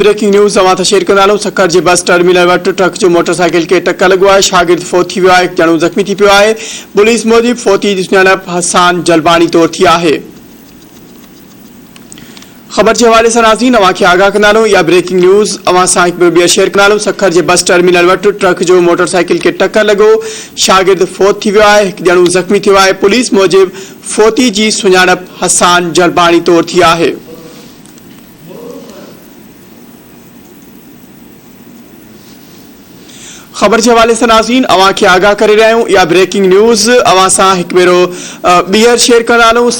Breaking news अवां share कंदा सखर जे bus terminal वट ट्रक जो मोटरसाइकिल के टक्कर लगो है। शागिर्द फोत थी वियो आहे, ॼणो ज़ख़्मी थी पियो आहे। पुलिस मूजिब फोती जी सुञाणप हसान जलबानी तौर थी आहे। खबर के हवाले से नाज़रीन अवां खे आगाह कंदा या ब्रेकिंग न्यूज़ अवां सां हिकु ॿियो शेयर कंदा सखर जे बस टर्मिनल वट ट्रक जो मोटरसाइकिल के टक्कर लगो। शागिर्द फोत थी वियो आहे, ॼणो ज़ख़्मी थियो आहे। पुलिस मूजिब फोती जी सुञाणप हसान जलबानी तौर थी आहे। खबर के हवाले से नाज़रीन अवां खे आगाह करे रहिया आहियूं या ब्रेकिंग न्यूज़ अवां सां हिकु भेरो ॿीहर शेयर कंदा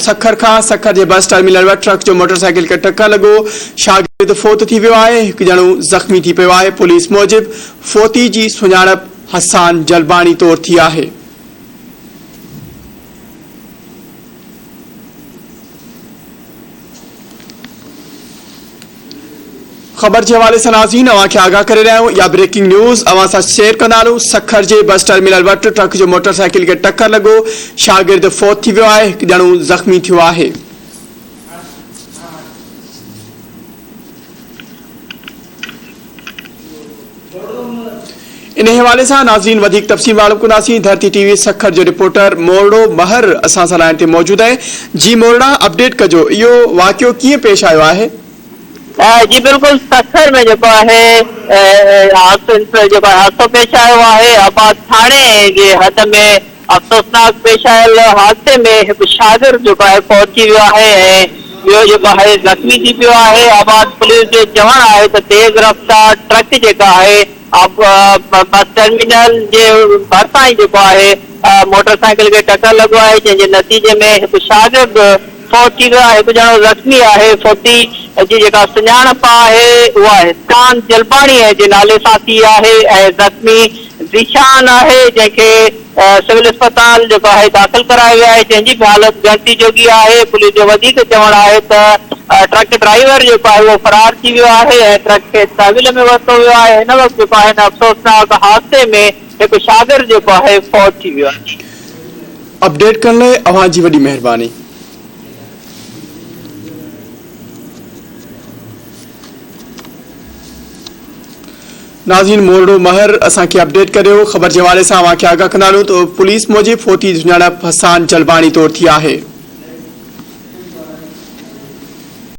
सखर जे बस टर्मिनल वटि ट्रक जो मोटरसाइकिल के टक्कर लगो। शागिर्द फोत थी वियो आहे, हिकु ॼणो ज़ख़्मी थी पियो आहे। पुलिस मूजिब फोती जी सुञाणप हसान जलबानी तौर थी आहे। खबर के हवाले से नाज़रीन अवां खे आगाह करे रहिया आहियूं या ब्रेकिंग न्यूज़ अवां सां शेयर कंदा सखर जे बस टर्मिनल वटि ट्रक जो मोटरसाइकिल के टक्कर लगो। शागिर्द फोत थी वियो आहे, हिकु ॼणो ज़ख़्मी थियो आहे। इन हवाले से नाज़रीन वधिक तफ़सील मालूम कंदासीं। धरती टीवी सखर जो रिपोर्टर मोरड़ो महर असां सां लाइन ते मौजूद है। जी मोरड़ा, अपडेट कजो, इहो वाक़ियो कीअं पेश आयो आहे? जी बिल्कुल, सखर में जो है हादसो पेश आयो है। आबाद थाने के हद में अफसोसनाक पेश आयल हादसे में एक शागिर्द जो है फौत थी वियो है, ॿियो जो है ज़ख़्मी थी पियो है। आबाद पुलिस जो जवान है तो तेज रफ्तार ट्रक जो है बस टर्मिनल के भरसा ही जो है मोटरसाइकिल के टक्कर लगो है, जैसे नतीजे में एक शागिर्द फौत थी वियो है, हिकु ॼणो ज़ख़्मी है। फोती जी जेका सुञाणप है उहा हसान जलबानी जे नाले सां थी आहे ऐं ज़ख़्मी ज़ीशान है, जंहिंखे सिविल अस्पताल जो है दाख़िल करायो वियो आहे, जंहिंजी भी हालत गणती जोगी है। पुलिस जो वधीक चवण है त ट्रक ड्राइवर जो है वो फरार थी वियो आहे ऐं ट्रक के तहवील में वरितो वियो आहे। हिन वक़्त जो है अफ़सोसनाक हादसे में एक शागिर्द जो है फौत थी वियो आहे। अपडेट करण लाइ अवां जी वॾी महिरबानी। नाज़रीन मोरड़ो महर असां खे अपडेट करियो। खबर के हवाले से अवां खे आगाह कंदा तो पुलिस मूजिब फोती सुञाणप हसान जलबानी तौर थी आहे।